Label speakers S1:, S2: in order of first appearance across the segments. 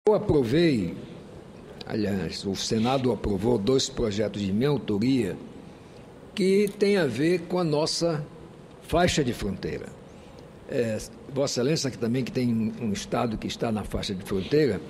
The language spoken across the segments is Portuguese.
S1: Eu aprovei, aliás, o Senado aprovou 2 projetos de minha autoria que têm a ver com a nossa faixa de fronteira. Vossa Excelência, que também que tem um estado que está na faixa de fronteira,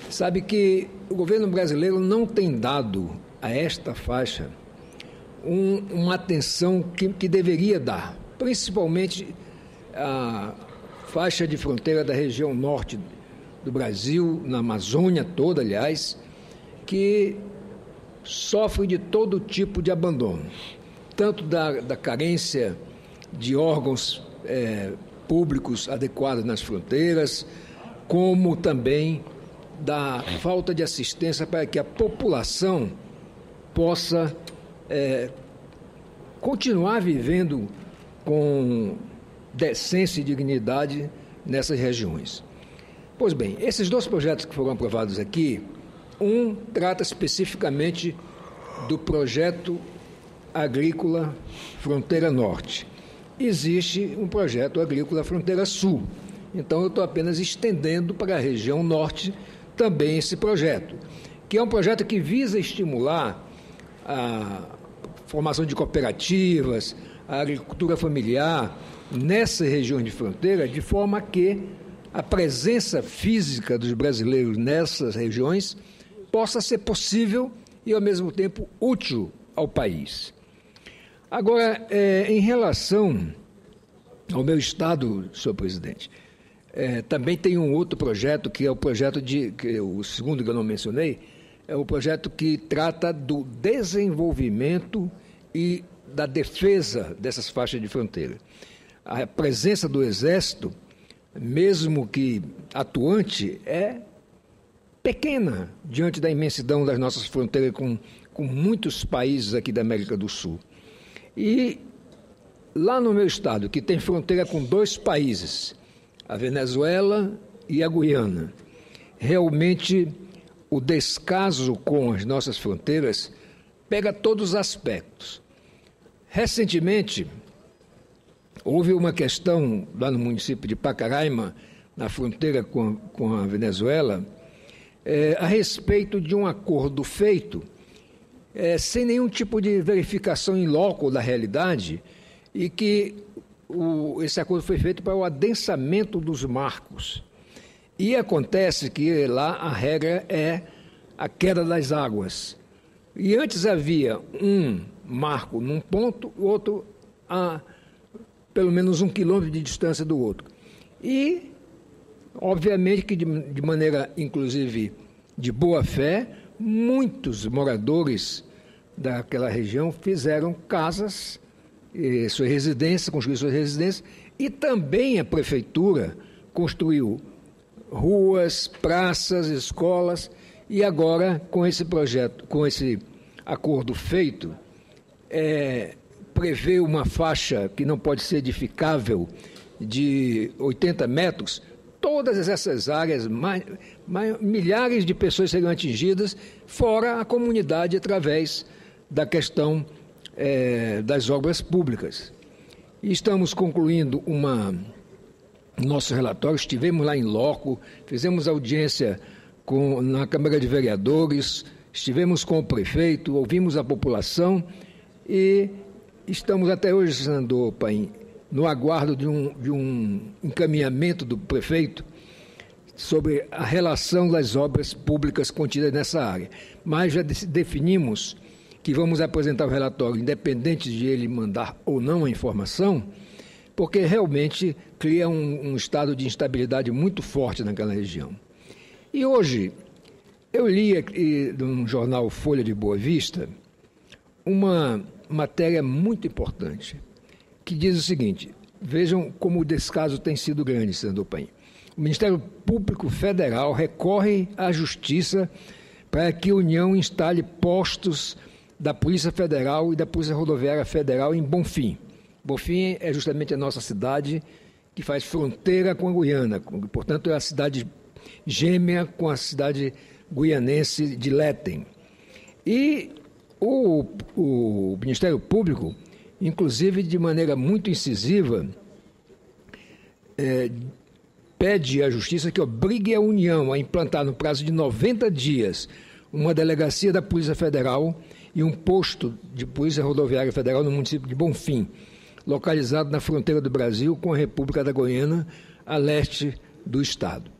S1: sabe que o governo brasileiro não tem dado a esta faixa uma atenção que deveria dar, principalmente a faixa de fronteira da região norte do Brasil, na Amazônia toda, aliás, que sofre de todo tipo de abandono, tanto da carência de órgãos públicos adequados nas fronteiras, como também da falta de assistência para que a população possa continuar vivendo com decência e dignidade nessas regiões. Pois bem, esses 2 projetos que foram aprovados aqui, um trata especificamente do projeto agrícola Fronteira Norte. Existe um projeto agrícola Fronteira Sul. Então, eu estou apenas estendendo para a região norte também esse projeto, que é um projeto que visa estimular a formação de cooperativas, a agricultura familiar nessas regiões de fronteira, de forma que a presença física dos brasileiros nessas regiões possa ser possível e, ao mesmo tempo, útil ao país. Agora, em relação ao meu estado, senhor presidente, também tem um outro projeto, que é o projeto o segundo que eu não mencionei, é o projeto que trata do desenvolvimento e da defesa dessas faixas de fronteira. A presença do Exército, mesmo que atuante, é pequena diante da imensidão das nossas fronteiras com muitos países aqui da América do Sul. E lá no meu estado, que tem fronteira com 2 países, a Venezuela e a Guiana, realmente o descaso com as nossas fronteiras pega todos os aspectos. Recentemente, houve uma questão lá no município de Pacaraima, na fronteira com a Venezuela, a respeito de um acordo feito sem nenhum tipo de verificação in loco da realidade, e que esse acordo foi feito para o adensamento dos marcos. E acontece que lá a regra é a queda das águas. E antes havia um marco num ponto, o outro a pelo menos 1 quilômetro de distância do outro. E, obviamente, que de maneira, inclusive, de boa fé, muitos moradores daquela região fizeram casas, suas residências, construíram suas residências, e também a prefeitura construiu ruas, praças, escolas, e agora, com esse projeto, com esse acordo feito, prevê uma faixa que não pode ser edificável de 80 metros, todas essas áreas, milhares de pessoas serão atingidas, fora a comunidade através da questão das obras públicas. E estamos concluindo nosso relatório, estivemos lá em loco, fizemos audiência na Câmara de Vereadores, estivemos com o prefeito, ouvimos a população e estamos até hoje, senador Paim, no aguardo de um encaminhamento do prefeito sobre a relação das obras públicas contidas nessa área. Mas já definimos que vamos apresentar o relatório, independente de ele mandar ou não a informação, porque realmente cria um estado de instabilidade muito forte naquela região. E hoje, eu li aqui no jornal Folha de Boa Vista uma matéria muito importante, que diz o seguinte: vejam como o descaso tem sido grande, senador Paim. O Ministério Público Federal recorre à Justiça para que a União instale postos da Polícia Federal e da Polícia Rodoviária Federal em Bonfim. Bonfim é justamente a nossa cidade que faz fronteira com a Guiana, portanto é a cidade gêmea com a cidade guianense de Léten. E o Ministério Público, inclusive de maneira muito incisiva, pede à Justiça que obrigue a União a implantar no prazo de 90 dias uma delegacia da Polícia Federal e um posto de Polícia Rodoviária Federal no município de Bonfim, localizado na fronteira do Brasil com a República da Goiânia, a leste do Estado.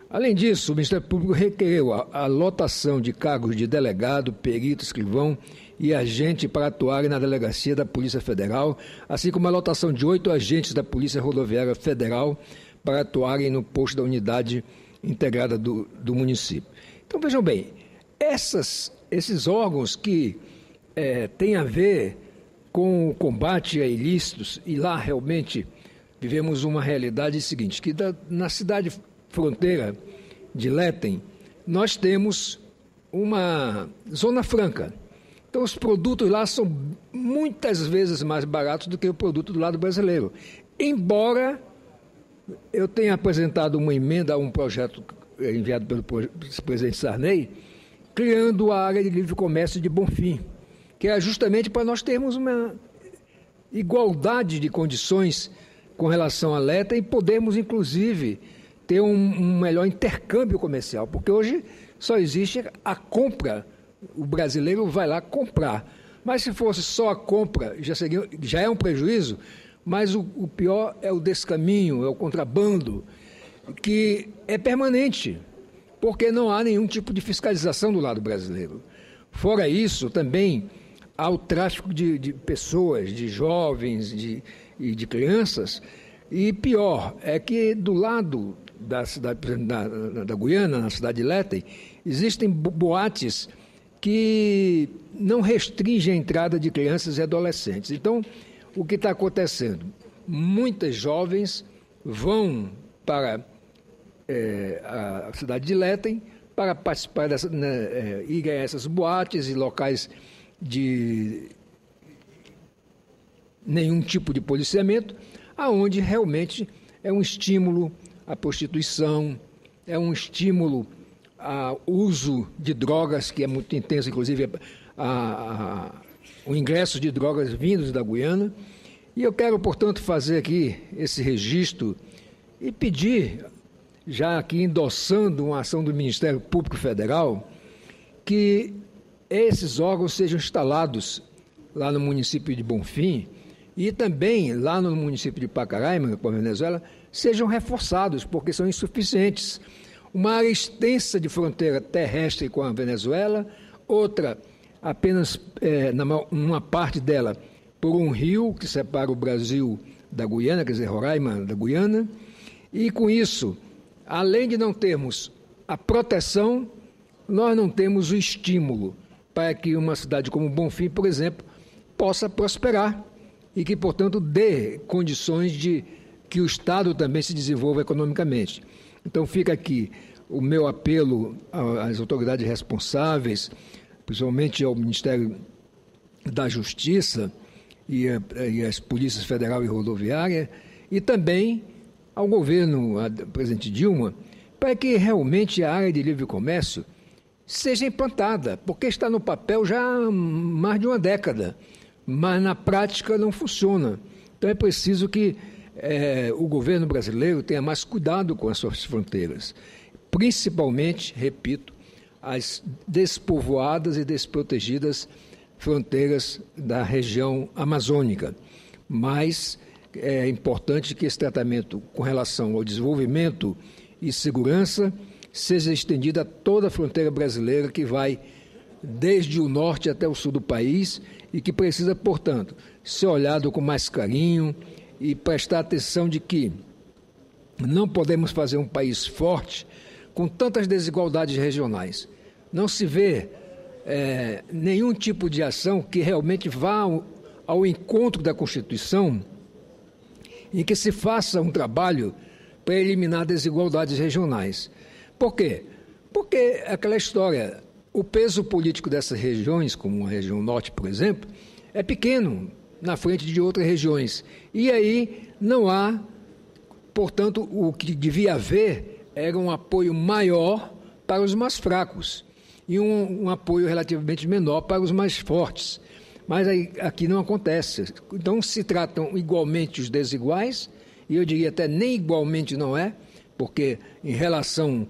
S1: Além disso, o Ministério Público requereu a lotação de cargos de delegado, perito, escrivão e agente para atuarem na delegacia da Polícia Federal, assim como a lotação de 8 agentes da Polícia Rodoviária Federal para atuarem no posto da unidade integrada do município. Então, vejam bem, esses órgãos que têm a ver com o combate a ilícitos, e lá realmente vivemos uma realidade seguinte, que na cidade fronteira de Léten, nós temos uma zona franca. Então, os produtos lá são muitas vezes mais baratos do que o produto do lado brasileiro. Embora eu tenha apresentado uma emenda a um projeto enviado pelo presidente Sarney, criando a área de livre comércio de Bonfim, que é justamente para nós termos uma igualdade de condições com relação à Léten e podermos, inclusive, ter um melhor intercâmbio comercial, porque hoje só existe a compra, o brasileiro vai lá comprar. Mas se fosse só a compra, já é um prejuízo, mas o pior é o descaminho, é o contrabando, que é permanente, porque não há nenhum tipo de fiscalização do lado brasileiro. Fora isso, também há o tráfico de pessoas, de jovens e de crianças, e pior, é que do lado da cidade da Guiana, na cidade de Léten, existem boates que não restringem a entrada de crianças e adolescentes. Então, o que está acontecendo? Muitas jovens vão para a cidade de Léten para participar ir a essas boates e locais de nenhum tipo de policiamento, aonde realmente é um estímulo à prostituição, é um estímulo ao uso de drogas, que é muito intenso, inclusive o ingresso de drogas vindos da Guiana. E eu quero, portanto, fazer aqui esse registro e pedir, já aqui endossando uma ação do Ministério Público Federal, que esses órgãos sejam instalados lá no município de Bonfim e também lá no município de Pacaraima, com a Venezuela, sejam reforçados, porque são insuficientes. Uma área extensa de fronteira terrestre com a Venezuela, outra apenas numa parte dela por um rio que separa o Brasil da Guiana, quer dizer, Roraima da Guiana, e com isso, além de não termos a proteção, nós não temos o estímulo para que uma cidade como Bonfim, por exemplo, possa prosperar e que, portanto, dê condições de que o Estado também se desenvolva economicamente. Então, fica aqui o meu apelo às autoridades responsáveis, principalmente ao Ministério da Justiça e às polícias federal e rodoviária, e também ao governo, a presidente Dilma, para que realmente a área de livre comércio seja implantada, porque está no papel já há mais de uma década, mas na prática não funciona. Então é preciso que o governo brasileiro tenha mais cuidado com as suas fronteiras, principalmente, repito, as despovoadas e desprotegidas fronteiras da região amazônica. Mas é importante que esse tratamento com relação ao desenvolvimento e segurança seja estendido a toda a fronteira brasileira, que vai desde o norte até o sul do país e que precisa, portanto, ser olhado com mais carinho e prestar atenção de que não podemos fazer um país forte com tantas desigualdades regionais. Não se vê nenhum tipo de ação que realmente vá ao encontro da Constituição e que se faça um trabalho para eliminar desigualdades regionais. Por quê? Porque aquela história, o peso político dessas regiões, como a região norte, por exemplo, é pequeno na frente de outras regiões. E aí não há, portanto, o que devia haver era um apoio maior para os mais fracos e um apoio relativamente menor para os mais fortes. Mas aí, aqui não acontece. Então se tratam igualmente os desiguais, e eu diria até nem igualmente não é, porque em relação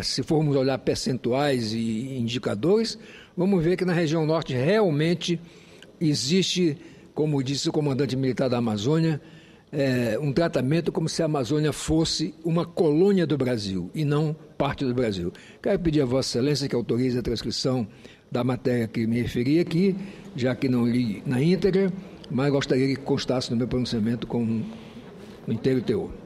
S1: se formos olhar percentuais e indicadores, vamos ver que na região norte realmente existe, como disse o comandante militar da Amazônia, um tratamento como se a Amazônia fosse uma colônia do Brasil e não parte do Brasil. Quero pedir a Vossa Excelência que autorize a transcrição da matéria que me referi aqui, já que não li na íntegra, mas gostaria que constasse no meu pronunciamento com o inteiro teor.